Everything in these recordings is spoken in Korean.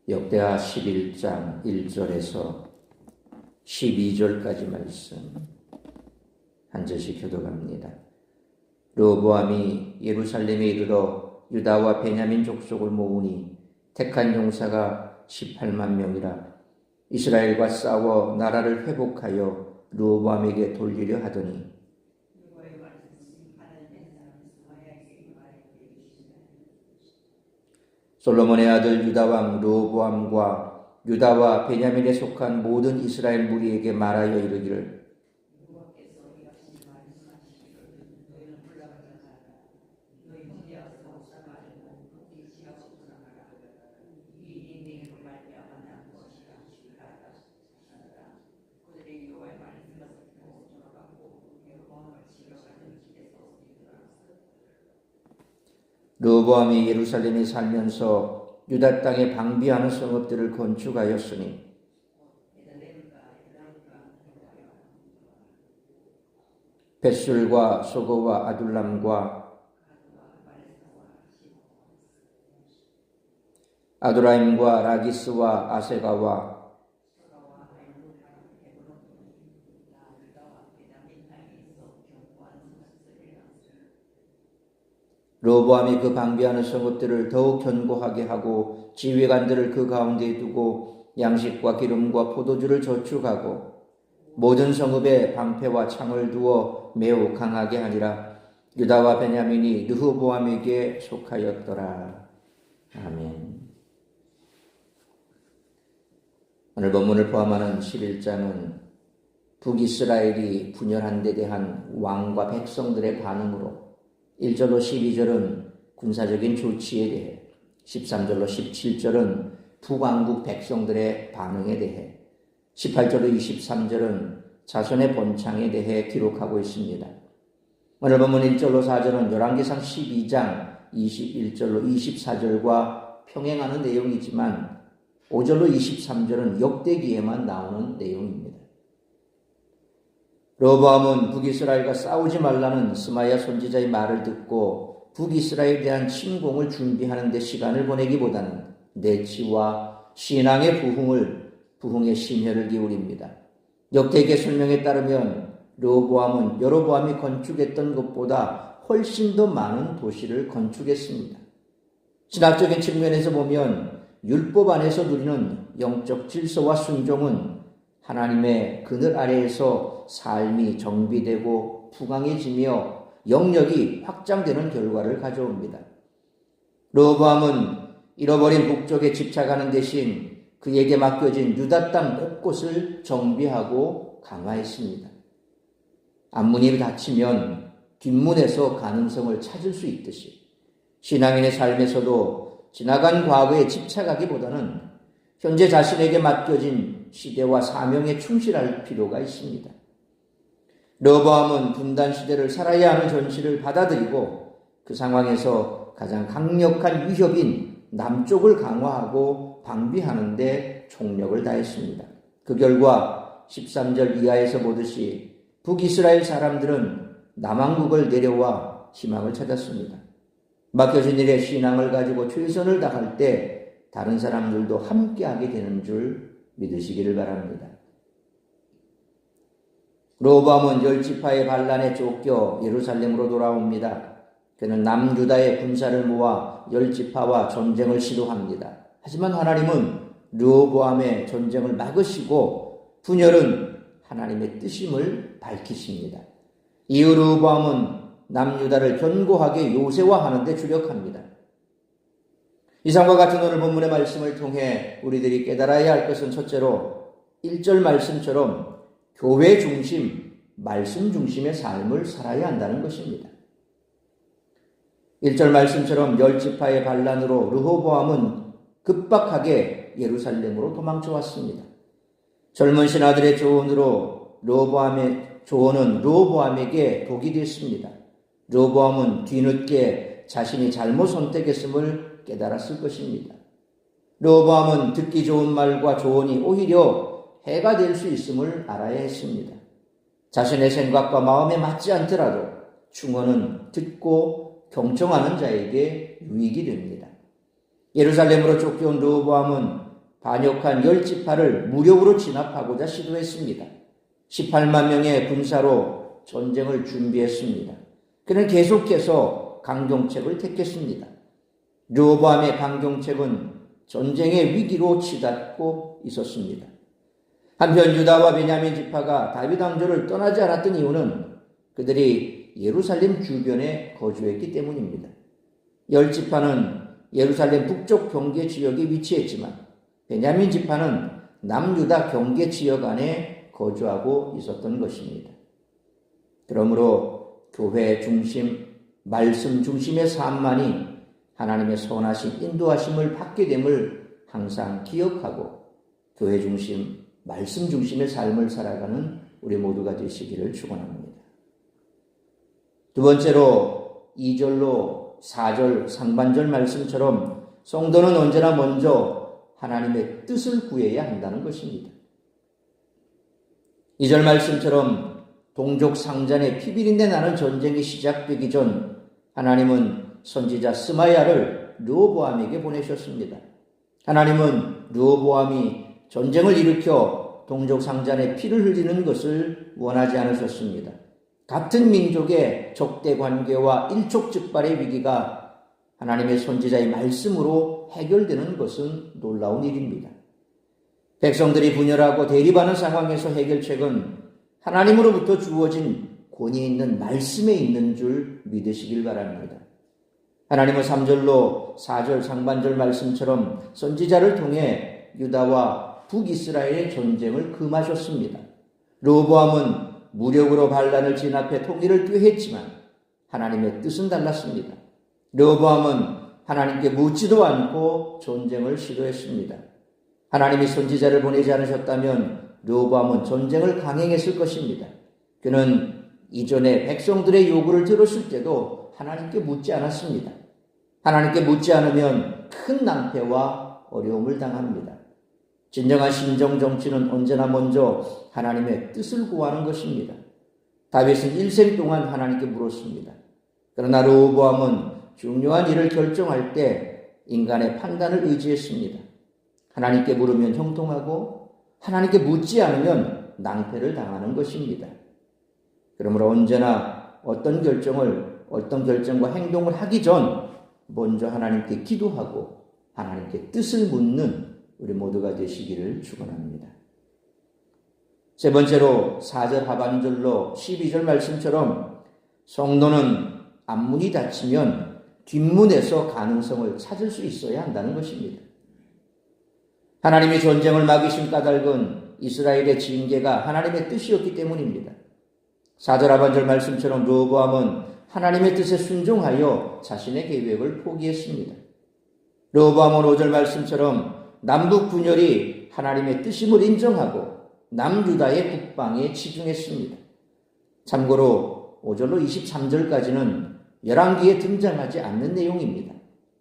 역대하 11장 1절에서 12절까지 말씀 한 절씩 교독합니다. 르호보암이 예루살렘에 이르러 유다와 베냐민 족속을 모으니 택한 용사가 18만 명이라. 이스라엘과 싸워 나라를 회복하여 르호보암에게 돌리려 하더니 솔로몬의 아들 유다왕 르호보암과 유다와 베냐민에 속한 모든 이스라엘 무리에게 말하여 이르기를 르호보암이 예루살렘에 살면서 유다 땅에 방비하는 성읍들을 건축하였으니 벳술과 소고와 아둘람과 아도라임과 라기스와 아세가와 르호보암이 그 방비하는 성읍들을 더욱 견고하게 하고 지휘관들을 그 가운데에 두고 양식과 기름과 포도주를 저축하고 모든 성읍에 방패와 창을 두어 매우 강하게 하니라. 유다와 베냐민이 르호보암에게 속하였더라. 아멘. 오늘 본문을 포함하는 11장은 북이스라엘이 분열한 데 대한 왕과 백성들의 반응으로 1절로 12절은 군사적인 조치에 대해, 13절로 17절은 북왕국 백성들의 반응에 대해, 18절로 23절은 자손의 본창에 대해 기록하고 있습니다. 오늘 본문 1절로 4절은 열왕기상 12장 21절로 24절과 평행하는 내용이지만 5절로 23절은 역대기에만 나오는 내용입니다. 르호보암은 북이스라엘과 싸우지 말라는 스마야 선지자의 말을 듣고 북이스라엘에 대한 침공을 준비하는 데 시간을 보내기보다는 내치와 신앙의 부흥의 심혈을 기울입니다. 역대기의 설명에 따르면 르호보암은 여로보암이 건축했던 것보다 훨씬 더 많은 도시를 건축했습니다. 신학적인 측면에서 보면 율법 안에서 누리는 영적 질서와 순종은 하나님의 그늘 아래에서 삶이 정비되고 부강해지며 영역이 확장되는 결과를 가져옵니다. 르호보암은 잃어버린 북쪽에 집착하는 대신 그에게 맡겨진 유다 땅 곳곳을 정비하고 강화했습니다. 앞문이 닫히면 뒷문에서 가능성을 찾을 수 있듯이 신앙인의 삶에서도 지나간 과거에 집착하기보다는 현재 자신에게 맡겨진 시대와 사명에 충실할 필요가 있습니다. 르호보암은 분단 시대를 살아야 하는 현실을 받아들이고 그 상황에서 가장 강력한 위협인 남쪽을 강화하고 방비하는 데 총력을 다했습니다. 그 결과 13절 이하에서 보듯이 북이스라엘 사람들은 남왕국을 내려와 희망을 찾았습니다. 맡겨진 일에 신앙을 가지고 최선을 다할 때 다른 사람들도 함께하게 되는 줄 믿으시기를 바랍니다. 르호보암은 10지파의 반란에 쫓겨 예루살렘으로 돌아옵니다. 그는 남유다의 군사를 모아 10지파와 전쟁을 시도합니다. 하지만 하나님은 르호보암의 전쟁을 막으시고 분열은 하나님의 뜻임을 밝히십니다. 이후 르호보암은 남유다를 견고하게 요새화하는 데 주력합니다. 이상과 같은 오늘 본문의 말씀을 통해 우리들이 깨달아야 할 것은 첫째로 1절 말씀처럼 교회 중심, 말씀 중심의 삶을 살아야 한다는 것입니다. 1절 말씀처럼 10지파의 반란으로 르호보암은 급박하게 예루살렘으로 도망쳐 왔습니다. 젊은 신하들의 조언으로 르호보암의 조언은 르호보암에게 독이 됐습니다. 르호보암은 뒤늦게 자신이 잘못 선택했음을 깨달았을 것입니다. 르호보암은 듣기 좋은 말과 조언이 오히려 해가 될 수 있음을 알아야 했습니다. 자신의 생각과 마음에 맞지 않더라도 충언은 듣고 경청하는 자에게 유익이 됩니다. 예루살렘으로 쫓겨온 르호보암은 반역한 10지파를 무력으로 진압하고자 시도했습니다. 18만 명의 군사로 전쟁을 준비했습니다. 그는 계속해서 강경책을 택했습니다. 르호보암의 강경책은 전쟁의 위기로 치닫고 있었습니다. 한편 유다와 베냐민 지파가 다윗 왕조를 떠나지 않았던 이유는 그들이 예루살렘 주변에 거주했기 때문입니다. 10지파는 예루살렘 북쪽 경계 지역에 위치했지만 베냐민 지파는 남유다 경계 지역 안에 거주하고 있었던 것입니다. 그러므로 교회 중심, 말씀 중심의 삶만이 하나님의 선하신 인도하심을 받게 됨을 항상 기억하고 교회 중심, 말씀 중심의 삶을 살아가는 우리 모두가 되시기를 축원합니다. 두 번째로 2절로 4절 상반절 말씀처럼 성도는 언제나 먼저 하나님의 뜻을 구해야 한다는 것입니다. 2절 말씀처럼 동족 상잔의 피비린내 나는 전쟁이 시작되기 전 하나님은 선지자 스마야를 르호보암에게 보내셨습니다. 하나님은 르호보암이 전쟁을 일으켜 동족 상잔의 피를 흘리는 것을 원하지 않으셨습니다. 같은 민족의 적대 관계와 일촉즉발의 위기가 하나님의 선지자의 말씀으로 해결되는 것은 놀라운 일입니다. 백성들이 분열하고 대립하는 상황에서 해결책은 하나님으로부터 주어진 권위 있는 말씀에 있는 줄 믿으시길 바랍니다. 하나님은 3절로 4절 상반절 말씀처럼 선지자를 통해 유다와 북이스라엘의 전쟁을 금하셨습니다. 르호보암은 무력으로 반란을 진압해 통일을 꾀했지만 하나님의 뜻은 달랐습니다. 르호보암은 하나님께 묻지도 않고 전쟁을 시도했습니다. 하나님이 선지자를 보내지 않으셨다면 르호보암은 전쟁을 강행했을 것입니다. 그는 이전에 백성들의 요구를 들었을 때도 하나님께 묻지 않았습니다. 하나님께 묻지 않으면 큰 낭패와 어려움을 당합니다. 진정한 신정 정치는 언제나 먼저 하나님의 뜻을 구하는 것입니다. 다윗은 일생 동안 하나님께 물었습니다. 그러나 르호보암은 중요한 일을 결정할 때 인간의 판단을 의지했습니다. 하나님께 물으면 형통하고 하나님께 묻지 않으면 낭패를 당하는 것입니다. 그러므로 언제나 어떤 결정과 행동을 하기 전 먼저 하나님께 기도하고 하나님께 뜻을 묻는 우리 모두가 되시기를 축원합니다. 세 번째로 4절 하반절로 12절 말씀처럼 성도는 앞문이 닫히면 뒷문에서 가능성을 찾을 수 있어야 한다는 것입니다. 하나님이 전쟁을 막으신 까닭은 이스라엘의 징계가 하나님의 뜻이었기 때문입니다. 4절 하반절 말씀처럼 르호보암은 하나님의 뜻에 순종하여 자신의 계획을 포기했습니다. 르호보암은 5절 말씀처럼 남북 분열이 하나님의 뜻임을 인정하고 남유다의 국방에 치중했습니다. 참고로 5절로 23절까지는 열왕기에 등장하지 않는 내용입니다.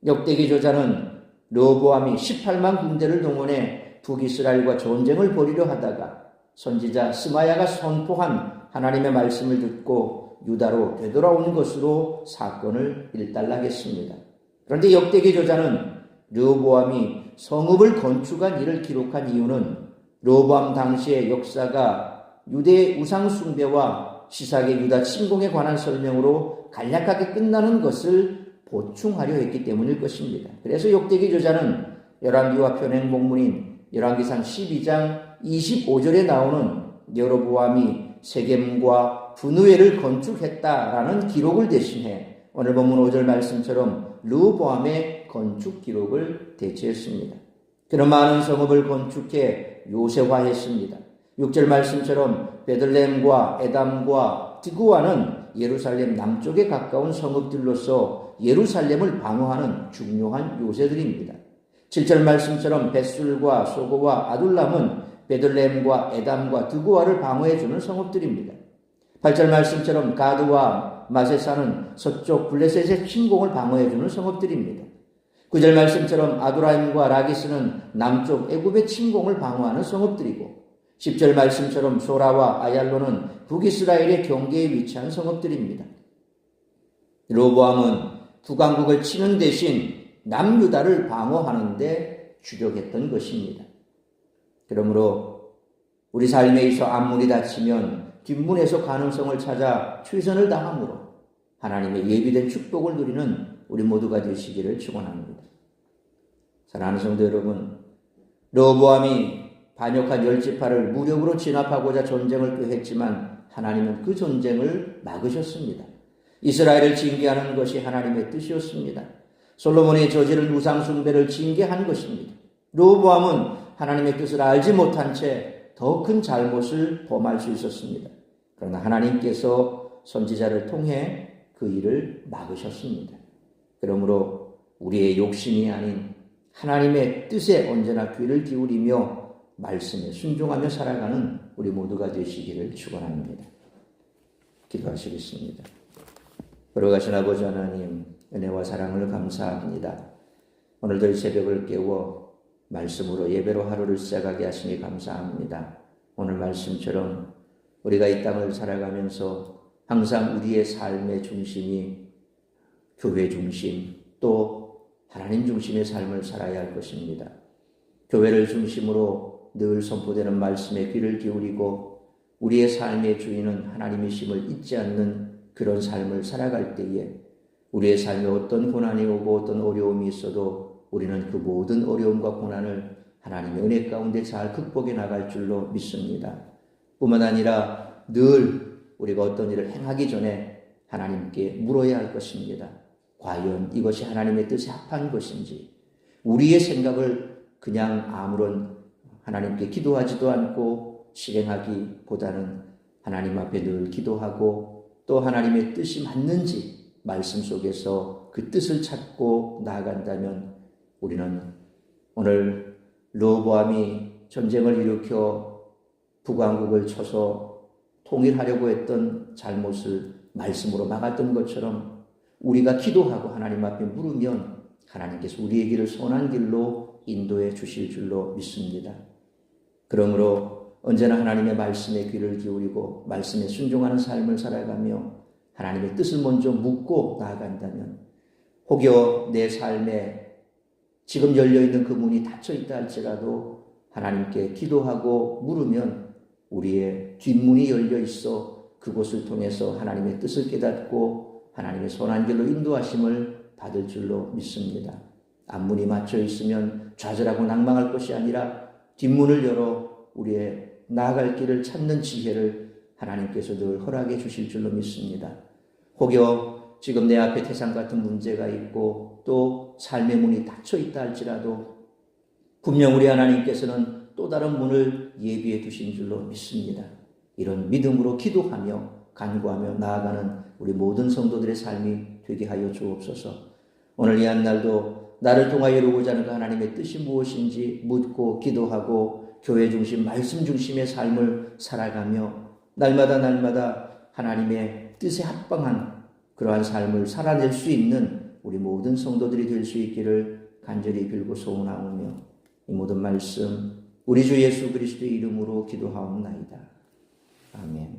역대기 저자는 르호보암이 18만 군대를 동원해 북이스라엘과 전쟁을 벌이려 하다가 선지자 스마야가 선포한 하나님의 말씀을 듣고 유다로 되돌아온 것으로 사건을 일단락했습니다. 그런데 역대기 저자는 르호보암이 성읍을 건축한 일을 기록한 이유는 르호보암 당시의 역사가 유대의 우상 숭배와 시삭의 유다 침공에 관한 설명으로 간략하게 끝나는 것을 보충하려 했기 때문일 것입니다. 그래서 역대기 저자는 열왕기와 편행본문인 열왕기상 12장 25절에 나오는 여로보암이 세겜과 분우엘을 건축했다라는 기록을 대신해 오늘 본문 5절 말씀처럼 르호보암의 건축 기록을 대체했습니다. 그는 많은 성읍을 건축해 요새화했습니다. 6절 말씀처럼 베들레헴과 에담과 드구아는 예루살렘 남쪽에 가까운 성읍들로서 예루살렘을 방어하는 중요한 요새들입니다. 7절 말씀처럼 벳술과 소고와 아둘람은 베들레헴과 에담과 드구아를 방어해주는 성읍들입니다. 8절 말씀처럼 가드와 마세사는 서쪽 블레셋의 침공을 방어해주는 성읍들입니다. 9절 말씀처럼 아두라임과 라기스는 남쪽 애굽의 침공을 방어하는 성읍들이고 10절 말씀처럼 소라와 아얄로는 북이스라엘의 경계에 위치한 성읍들입니다. 르호보암은 북왕국을 치는 대신 남유다를 방어하는 데 주력했던 것입니다. 그러므로 우리 삶에 있어 앞문이 닫히면 뒷문에서 가능성을 찾아 최선을 다함으로 하나님의 예비된 축복을 누리는 우리 모두가 되시기를 축원합니다. 사랑하는 성도 여러분, 르호보암이 반역한 10지파를 무력으로 진압하고자 전쟁을 꾀했지만 하나님은 그 전쟁을 막으셨습니다. 이스라엘을 징계하는 것이 하나님의 뜻이었습니다. 솔로몬이 저지른 우상 숭배를 징계한 것입니다. 르호보암은 하나님의 뜻을 알지 못한 채 더 큰 잘못을 범할 수 있었습니다. 그러나 하나님께서 선지자를 통해 그 일을 막으셨습니다. 그러므로 우리의 욕심이 아닌 하나님의 뜻에 언제나 귀를 기울이며 말씀에 순종하며 살아가는 우리 모두가 되시기를 축원합니다. 기도하시겠습니다. 걸어가신 아버지 하나님, 은혜와 사랑을 감사합니다. 오늘도 이 새벽을 깨워 말씀으로 예배로 하루를 시작하게 하시니 감사합니다. 오늘 말씀처럼 우리가 이 땅을 살아가면서 항상 우리의 삶의 중심이 교회 중심 또 하나님 중심의 삶을 살아야 할 것입니다. 교회를 중심으로 늘 선포되는 말씀에 귀를 기울이고 우리의 삶의 주인은 하나님이심을 잊지 않는 그런 삶을 살아갈 때에 우리의 삶에 어떤 고난이 오고 어떤 어려움이 있어도 우리는 그 모든 어려움과 고난을 하나님의 은혜 가운데 잘 극복해 나갈 줄로 믿습니다. 뿐만 아니라 늘 우리가 어떤 일을 행하기 전에 하나님께 물어야 할 것입니다. 과연 이것이 하나님의 뜻에 합한 것인지, 우리의 생각을 그냥 아무런 하나님께 기도하지도 않고 실행하기보다는 하나님 앞에 늘 기도하고 또 하나님의 뜻이 맞는지 말씀 속에서 그 뜻을 찾고 나아간다면 우리는 오늘 르호보암이 전쟁을 일으켜 북왕국을 쳐서 통일하려고 했던 잘못을 말씀으로 막았던 것처럼 우리가 기도하고 하나님 앞에 물으면 하나님께서 우리의 길을 선한 길로 인도해 주실 줄로 믿습니다. 그러므로 언제나 하나님의 말씀에 귀를 기울이고 말씀에 순종하는 삶을 살아가며 하나님의 뜻을 먼저 묻고 나아간다면 혹여 내 삶에 지금 열려있는 그 문이 닫혀있다 할지라도 하나님께 기도하고 물으면 우리의 뒷문이 열려있어 그곳을 통해서 하나님의 뜻을 깨닫고 하나님의 선한 길로 인도하심을 받을 줄로 믿습니다. 앞문이 막혀있으면 좌절하고 낭망할 것이 아니라 뒷문을 열어 우리의 나아갈 길을 찾는 지혜를 하나님께서 늘 허락해 주실 줄로 믿습니다. 혹여 지금 내 앞에 태산 같은 문제가 있고 또 삶의 문이 닫혀 있다 할지라도 분명 우리 하나님께서는 또 다른 문을 예비해 두신 줄로 믿습니다. 이런 믿음으로 기도하며 간구하며 나아가는 우리 모든 성도들의 삶이 되게 하여 주옵소서. 오늘 이 한날도 나를 통하여 이루고자 하는 그 하나님의 뜻이 무엇인지 묻고 기도하고 교회 중심, 말씀 중심의 삶을 살아가며 날마다 하나님의 뜻에 합당한 그러한 삶을 살아낼 수 있는 우리 모든 성도들이 될 수 있기를 간절히 빌고 소원하오며 이 모든 말씀 우리 주 예수 그리스도의 이름으로 기도하옵나이다. 아멘.